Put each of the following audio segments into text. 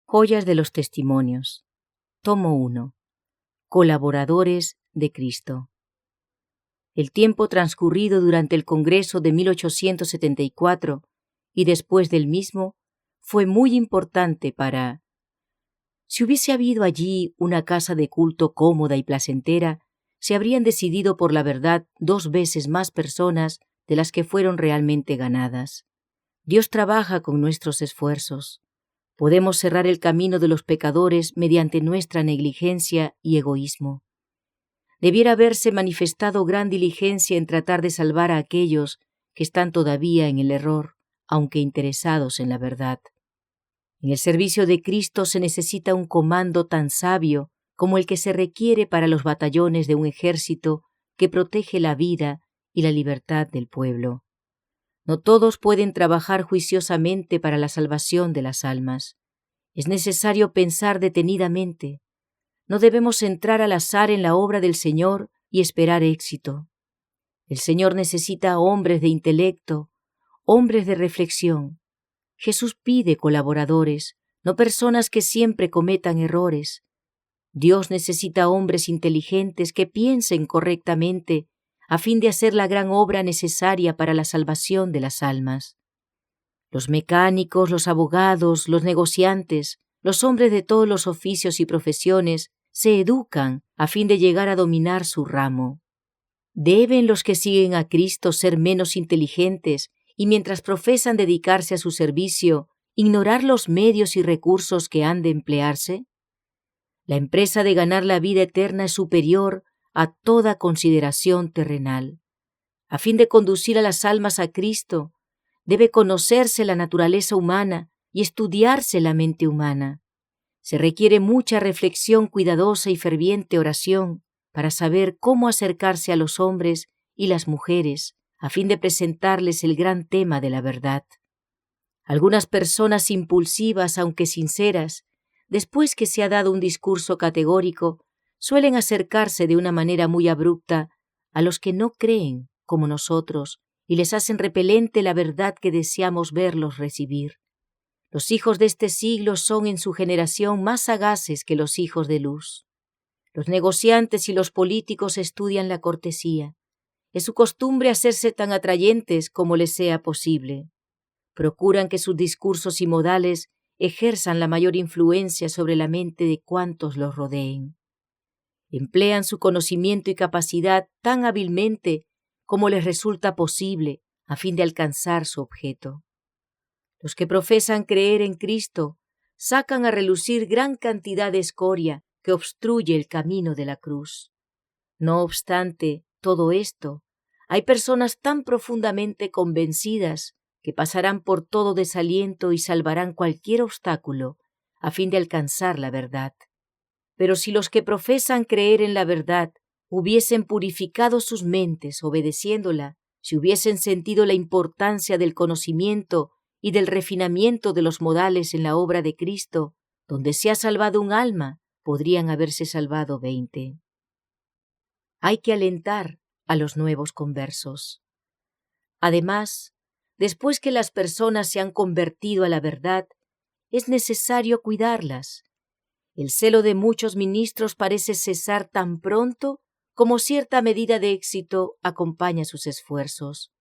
Joyas de los Testimonios. Tomo 1. Colaboradores de Cristo. El tiempo transcurrido durante el Congreso de 1874 y después del mismo fue muy importante para... Si hubiese habido allí una casa de culto cómoda y placentera, se habrían decidido por la verdad 2 veces más personas de las que fueron realmente ganadas. Dios trabaja con nuestros esfuerzos. Podemos cerrar el camino de los pecadores mediante nuestra negligencia y egoísmo. Debiera haberse manifestado gran diligencia en tratar de salvar a aquellos que están todavía en el error, aunque interesados en la verdad. En el servicio de Cristo se necesita un comando tan sabio como el que se requiere para los batallones de un ejército que protege la vida y la libertad del pueblo. No todos pueden trabajar juiciosamente para la salvación de las almas. Es necesario pensar detenidamente. No debemos entrar al azar en la obra del Señor y esperar éxito. El Señor necesita hombres de intelecto, hombres de reflexión. Jesús pide colaboradores, no personas que siempre cometan errores. Dios necesita hombres inteligentes que piensen correctamente a fin de hacer la gran obra necesaria para la salvación de las almas. Los mecánicos, los abogados, los negociantes, los hombres de todos los oficios y profesiones se educan a fin de llegar a dominar su ramo. ¿Deben los que siguen a Cristo ser menos inteligentes y mientras profesan dedicarse a su servicio, ignorar los medios y recursos que han de emplearse? La empresa de ganar la vida eterna es superior a toda consideración terrenal. A fin de conducir a las almas a Cristo, debe conocerse la naturaleza humana y estudiarse la mente humana. Se requiere mucha reflexión cuidadosa y ferviente oración para saber cómo acercarse a los hombres y las mujeres a fin de presentarles el gran tema de la verdad. Algunas personas impulsivas, aunque sinceras, después que se ha dado un discurso categórico, suelen acercarse de una manera muy abrupta a los que no creen como nosotros y les hacen repelente la verdad que deseamos verlos recibir. Los hijos de este siglo son en su generación más sagaces que los hijos de luz. Los negociantes y los políticos estudian la cortesía. Es su costumbre hacerse tan atrayentes como les sea posible. Procuran que sus discursos y modales ejerzan la mayor influencia sobre la mente de cuantos los rodeen. Emplean su conocimiento y capacidad tan hábilmente como les resulta posible a fin de alcanzar su objeto. Los que profesan creer en Cristo sacan a relucir gran cantidad de escoria que obstruye el camino de la cruz. No obstante todo esto, hay personas tan profundamente convencidas que pasarán por todo desaliento y salvarán cualquier obstáculo a fin de alcanzar la verdad. Pero si los que profesan creer en la verdad hubiesen purificado sus mentes obedeciéndola, si hubiesen sentido la importancia del conocimiento y del refinamiento de los modales en la obra de Cristo, donde se ha salvado un alma, podrían haberse salvado 20. Hay que alentar a los nuevos conversos. Además, después que las personas se han convertido a la verdad, es necesario cuidarlas. El celo de muchos ministros parece cesar tan pronto como cierta medida de éxito acompaña sus esfuerzos.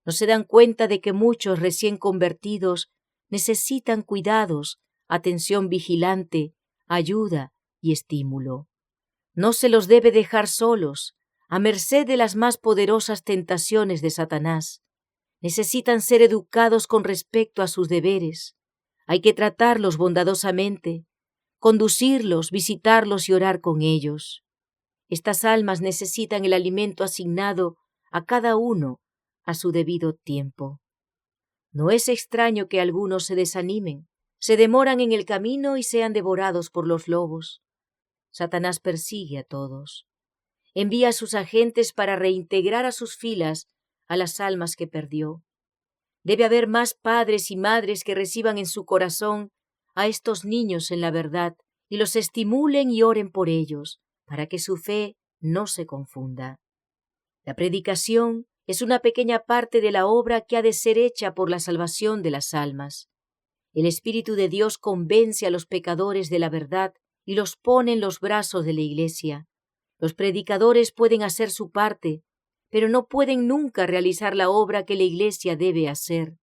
No se dan cuenta de que muchos recién convertidos necesitan cuidados, atención vigilante, ayuda y estímulo. No se los debe dejar solos, a merced de las más poderosas tentaciones de Satanás. Necesitan ser educados con respecto a sus deberes. Hay que tratarlos bondadosamente, conducirlos, visitarlos y orar con ellos. Estas almas necesitan el alimento asignado a cada uno a su debido tiempo. No es extraño que algunos se desanimen, se demoran en el camino y sean devorados por los lobos. Satanás persigue a todos. Envía a sus agentes para reintegrar a sus filas a las almas que perdió. Debe haber más padres y madres que reciban en su corazón a estos niños en la verdad y los estimulen y oren por ellos, para que su fe no se confunda. La predicación es una pequeña parte de la obra que ha de ser hecha por la salvación de las almas. El Espíritu de Dios convence a los pecadores de la verdad y los pone en los brazos de la Iglesia. Los predicadores pueden hacer su parte, pero no pueden nunca realizar la obra que la Iglesia debe hacer.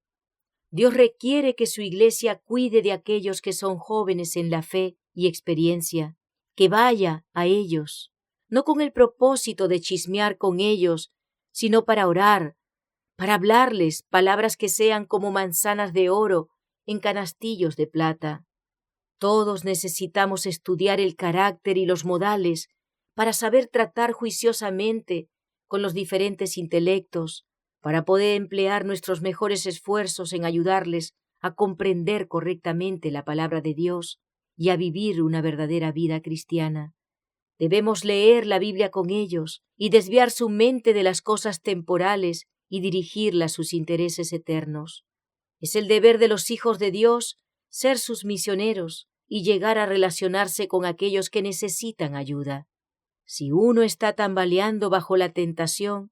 Dios requiere que su Iglesia cuide de aquellos que son jóvenes en la fe y experiencia, que vaya a ellos, no con el propósito de chismear con ellos, sino para orar, para hablarles palabras que sean como manzanas de oro en canastillos de plata. Todos necesitamos estudiar el carácter y los modales para saber tratar juiciosamente con los diferentes intelectos, para poder emplear nuestros mejores esfuerzos en ayudarles a comprender correctamente la palabra de Dios y a vivir una verdadera vida cristiana. Debemos leer la Biblia con ellos y desviar su mente de las cosas temporales y dirigirla a sus intereses eternos. Es el deber de los hijos de Dios ser sus misioneros y llegar a relacionarse con aquellos que necesitan ayuda. Si uno está tambaleando bajo la tentación,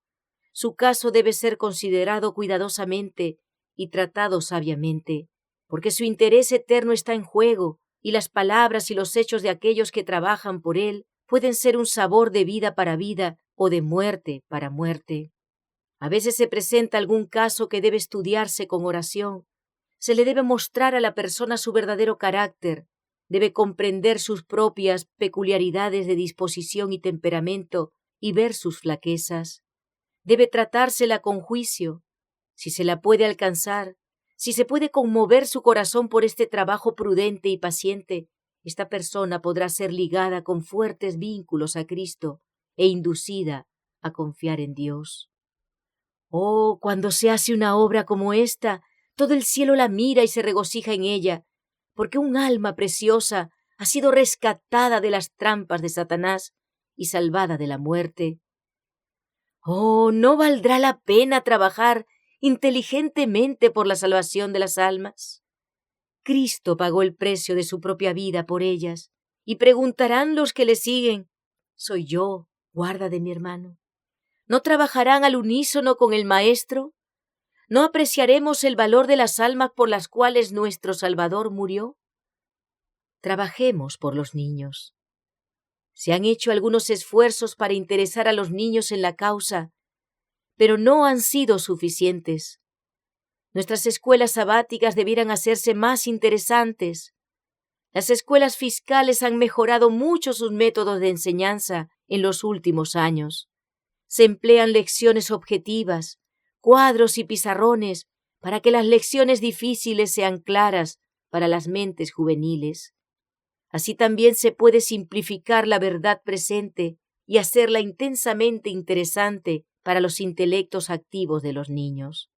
su caso debe ser considerado cuidadosamente y tratado sabiamente, porque su interés eterno está en juego y las palabras y los hechos de aquellos que trabajan por él pueden ser un sabor de vida para vida o de muerte para muerte. A veces se presenta algún caso que debe estudiarse con oración. Se le debe mostrar a la persona su verdadero carácter, debe comprender sus propias peculiaridades de disposición y temperamento y ver sus flaquezas. Debe tratársela con juicio. Si se la puede alcanzar, si se puede conmover su corazón por este trabajo prudente y paciente, esta persona podrá ser ligada con fuertes vínculos a Cristo e inducida a confiar en Dios. Oh, cuando se hace una obra como esta, todo el cielo la mira y se regocija en ella, porque un alma preciosa ha sido rescatada de las trampas de Satanás y salvada de la muerte. Oh, ¿no valdrá la pena trabajar inteligentemente por la salvación de las almas? Cristo pagó el precio de su propia vida por ellas, y preguntarán los que le siguen: ¿soy yo, guarda de mi hermano? ¿No trabajarán al unísono con el Maestro? ¿No apreciaremos el valor de las almas por las cuales nuestro Salvador murió? Trabajemos por los niños. Se han hecho algunos esfuerzos para interesar a los niños en la causa, pero no han sido suficientes. Nuestras escuelas sabáticas debieran hacerse más interesantes. Las escuelas fiscales han mejorado mucho sus métodos de enseñanza en los últimos años. Se emplean lecciones objetivas, cuadros y pizarrones para que las lecciones difíciles sean claras para las mentes juveniles. Así también se puede simplificar la verdad presente y hacerla intensamente interesante para los intelectos activos de los niños.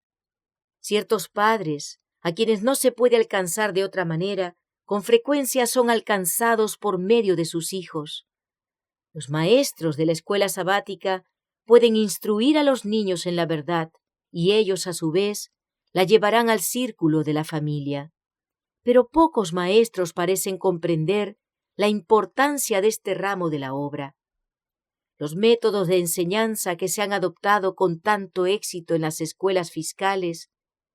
Ciertos padres, a quienes no se puede alcanzar de otra manera, con frecuencia son alcanzados por medio de sus hijos. Los maestros de la escuela sabática pueden instruir a los niños en la verdad y ellos, a su vez, la llevarán al círculo de la familia. Pero pocos maestros parecen comprender la importancia de este ramo de la obra. Los métodos de enseñanza que se han adoptado con tanto éxito en las escuelas fiscales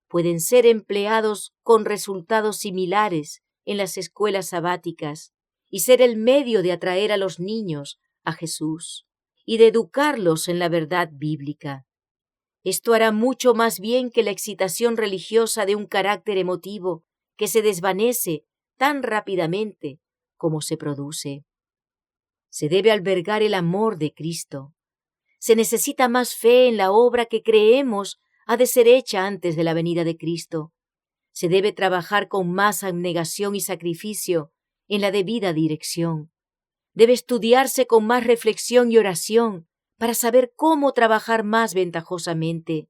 pueden ser empleados con resultados similares en las escuelas sabáticas y ser el medio de atraer a los niños a Jesús y de educarlos en la verdad bíblica. Esto hará mucho más bien que la excitación religiosa de un carácter emotivo que se desvanece tan rápidamente como se produce. Se debe albergar el amor de Cristo. Se necesita más fe en la obra que creemos ha de ser hecha antes de la venida de Cristo. Se debe trabajar con más abnegación y sacrificio en la debida dirección. Debe estudiarse con más reflexión y oración para saber cómo trabajar más ventajosamente.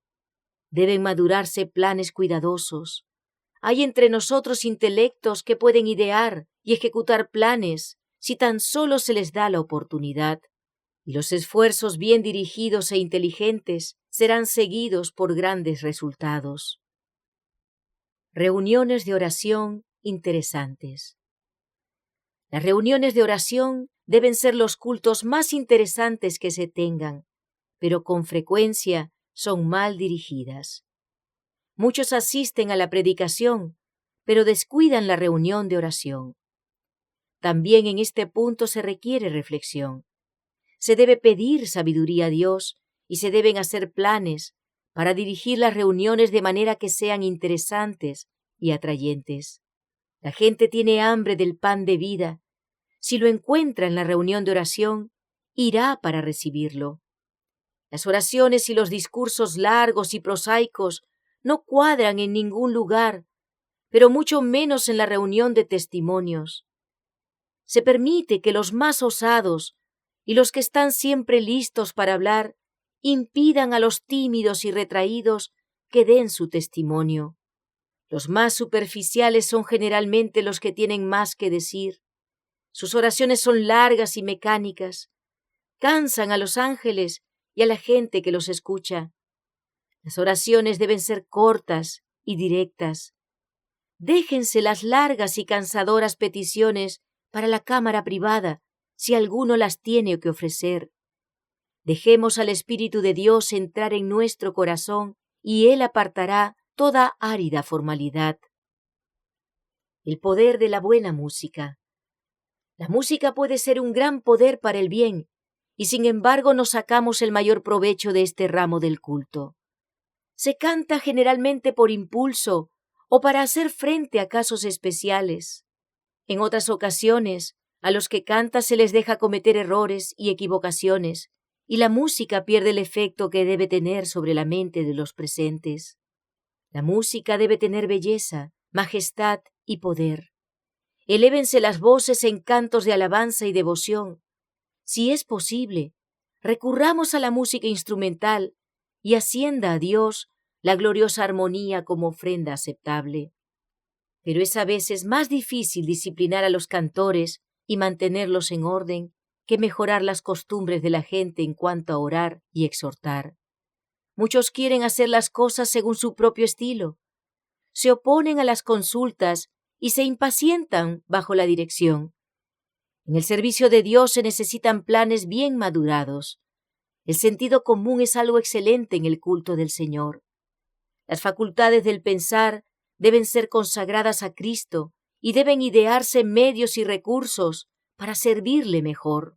Deben madurarse planes cuidadosos. Hay entre nosotros intelectos que pueden idear y ejecutar planes si tan solo se les da la oportunidad. Y los esfuerzos bien dirigidos e inteligentes serán seguidos por grandes resultados. Reuniones de oración interesantes. Las reuniones de oración deben ser los cultos más interesantes que se tengan, pero con frecuencia son mal dirigidas. Muchos asisten a la predicación, pero descuidan la reunión de oración. También en este punto se requiere reflexión. Se debe pedir sabiduría a Dios y se deben hacer planes para dirigir las reuniones de manera que sean interesantes y atrayentes. La gente tiene hambre del pan de vida. Si lo encuentra en la reunión de oración, irá para recibirlo. Las oraciones y los discursos largos y prosaicos no cuadran en ningún lugar, pero mucho menos en la reunión de testimonios. Se permite que los más osados y los que están siempre listos para hablar impidan a los tímidos y retraídos que den su testimonio. Los más superficiales son generalmente los que tienen más que decir. Sus oraciones son largas y mecánicas. Cansan a los ángeles y a la gente que los escucha. Las oraciones deben ser cortas y directas. Déjense las largas y cansadoras peticiones para la cámara privada, si alguno las tiene que ofrecer. Dejemos al Espíritu de Dios entrar en nuestro corazón y Él apartará toda árida formalidad. El poder de la buena música. La música puede ser un gran poder para el bien, y sin embargo no sacamos el mayor provecho de este ramo del culto. Se canta generalmente por impulso o para hacer frente a casos especiales. En otras ocasiones, a los que cantan se les deja cometer errores y equivocaciones, y la música pierde el efecto que debe tener sobre la mente de los presentes. La música debe tener belleza, majestad y poder. Elévense las voces en cantos de alabanza y devoción. Si es posible, recurramos a la música instrumental y ascienda a Dios la gloriosa armonía como ofrenda aceptable. Pero es a veces más difícil disciplinar a los cantores y mantenerlos en orden que mejorar las costumbres de la gente en cuanto a orar y exhortar. Muchos quieren hacer las cosas según su propio estilo. Se oponen a las consultas y se impacientan bajo la dirección. En el servicio de Dios se necesitan planes bien madurados. El sentido común es algo excelente en el culto del Señor. Las facultades del pensar deben ser consagradas a Cristo y deben idearse medios y recursos para servirle mejor.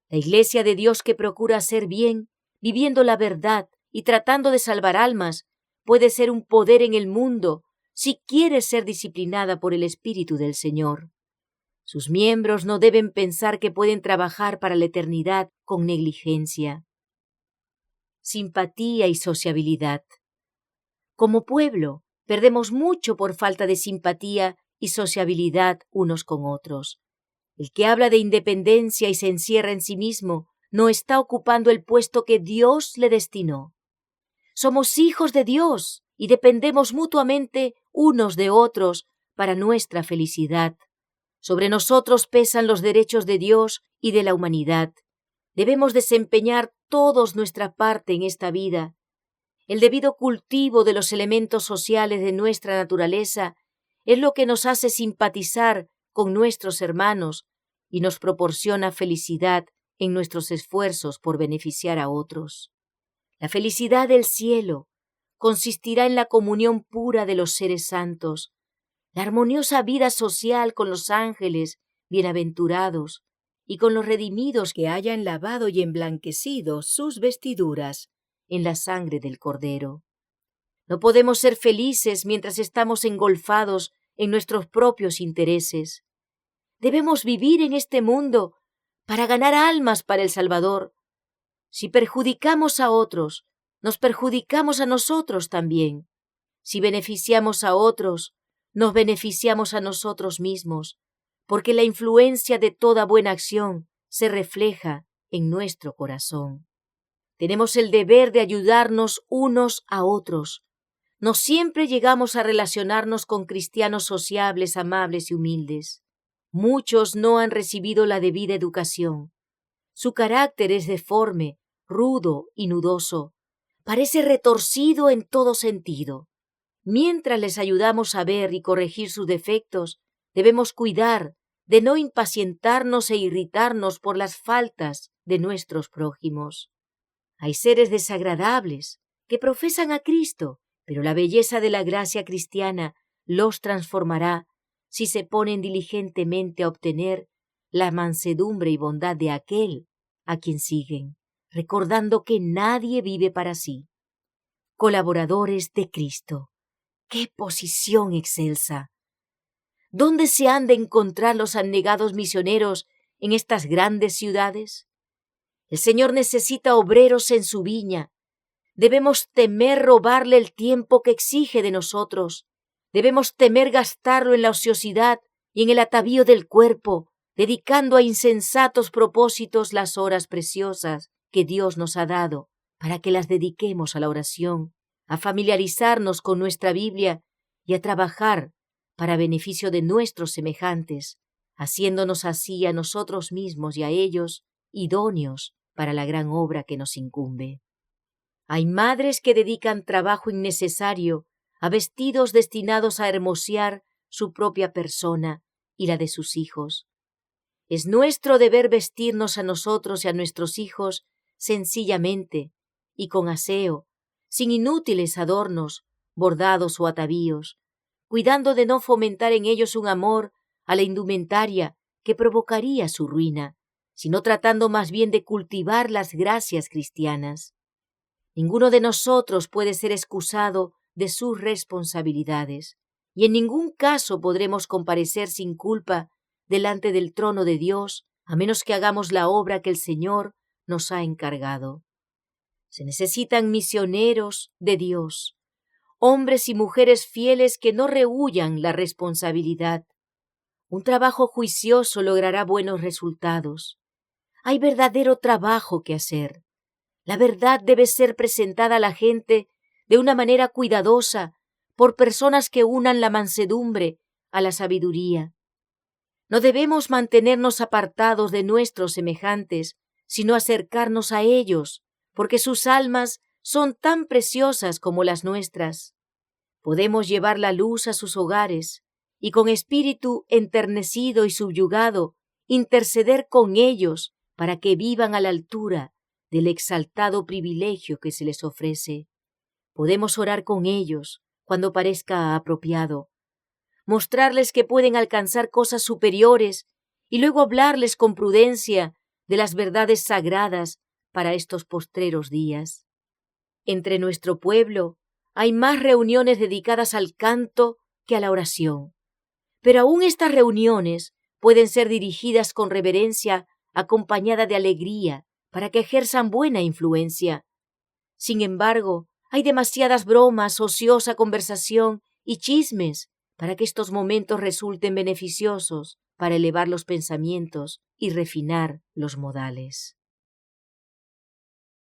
La Iglesia de Dios que procura hacer bien, viviendo la verdad y tratando de salvar almas, puede ser un poder en el mundo si quiere ser disciplinada por el Espíritu del Señor. Sus miembros no deben pensar que pueden trabajar para la eternidad con negligencia. Simpatía y sociabilidad. Como pueblo, perdemos mucho por falta de simpatía y sociabilidad unos con otros. El que habla de independencia y se encierra en sí mismo no está ocupando el puesto que Dios le destinó. Somos hijos de Dios y dependemos mutuamente unos de otros para nuestra felicidad. Sobre nosotros pesan los derechos de Dios y de la humanidad. Debemos desempeñar todos nuestra parte en esta vida. El debido cultivo de los elementos sociales de nuestra naturaleza es lo que nos hace simpatizar con nuestros hermanos y nos proporciona felicidad en nuestros esfuerzos por beneficiar a otros. La felicidad del cielo consistirá en la comunión pura de los seres santos, la armoniosa vida social con los ángeles bienaventurados y con los redimidos que hayan lavado y emblanquecido sus vestiduras en la sangre del Cordero. No podemos ser felices mientras estamos engolfados en nuestros propios intereses. Debemos vivir en este mundo para ganar almas para el Salvador. Si perjudicamos a otros, nos perjudicamos a nosotros también. Si beneficiamos a otros, nos beneficiamos a nosotros mismos, porque la influencia de toda buena acción se refleja en nuestro corazón. Tenemos el deber de ayudarnos unos a otros. No siempre llegamos a relacionarnos con cristianos sociables, amables y humildes. Muchos no han recibido la debida educación. Su carácter es deforme, rudo y nudoso. Parece retorcido en todo sentido. Mientras les ayudamos a ver y corregir sus defectos, debemos cuidar de no impacientarnos e irritarnos por las faltas de nuestros prójimos. Hay seres desagradables que profesan a Cristo, pero la belleza de la gracia cristiana los transformará si se ponen diligentemente a obtener la mansedumbre y bondad de aquel a quien siguen, recordando que nadie vive para sí. Colaboradores de Cristo. ¡Qué posición excelsa! ¿Dónde se han de encontrar los abnegados misioneros en estas grandes ciudades? El Señor necesita obreros en su viña. Debemos temer robarle el tiempo que exige de nosotros. Debemos temer gastarlo en la ociosidad y en el atavío del cuerpo, dedicando a insensatos propósitos las horas preciosas que Dios nos ha dado para que las dediquemos a la oración, a familiarizarnos con nuestra Biblia y a trabajar para beneficio de nuestros semejantes, haciéndonos así a nosotros mismos y a ellos idóneos para la gran obra que nos incumbe. Hay madres que dedican trabajo innecesario a vestidos destinados a hermosear su propia persona y la de sus hijos. Es nuestro deber vestirnos a nosotros y a nuestros hijos sencillamente y con aseo, sin inútiles adornos, bordados o atavíos, cuidando de no fomentar en ellos un amor a la indumentaria que provocaría su ruina, sino tratando más bien de cultivar las gracias cristianas. Ninguno de nosotros puede ser excusado de sus responsabilidades, y en ningún caso podremos comparecer sin culpa delante del trono de Dios, a menos que hagamos la obra que el Señor nos ha encargado. Se necesitan misioneros de Dios, hombres y mujeres fieles que no rehúyan la responsabilidad. Un trabajo juicioso logrará buenos resultados. Hay verdadero trabajo que hacer. La verdad debe ser presentada a la gente de una manera cuidadosa por personas que unan la mansedumbre a la sabiduría. No debemos mantenernos apartados de nuestros semejantes, sino acercarnos a ellos, porque sus almas son tan preciosas como las nuestras. Podemos llevar la luz a sus hogares y con espíritu enternecido y subyugado interceder con ellos para que vivan a la altura del exaltado privilegio que se les ofrece. Podemos orar con ellos cuando parezca apropiado, mostrarles que pueden alcanzar cosas superiores y luego hablarles con prudencia de las verdades sagradas para estos postreros días. Entre nuestro pueblo hay más reuniones dedicadas al canto que a la oración, pero aún estas reuniones pueden ser dirigidas con reverencia acompañada de alegría para que ejerzan buena influencia. Sin embargo, hay demasiadas bromas, ociosa conversación y chismes para que estos momentos resulten beneficiosos para elevar los pensamientos y refinar los modales.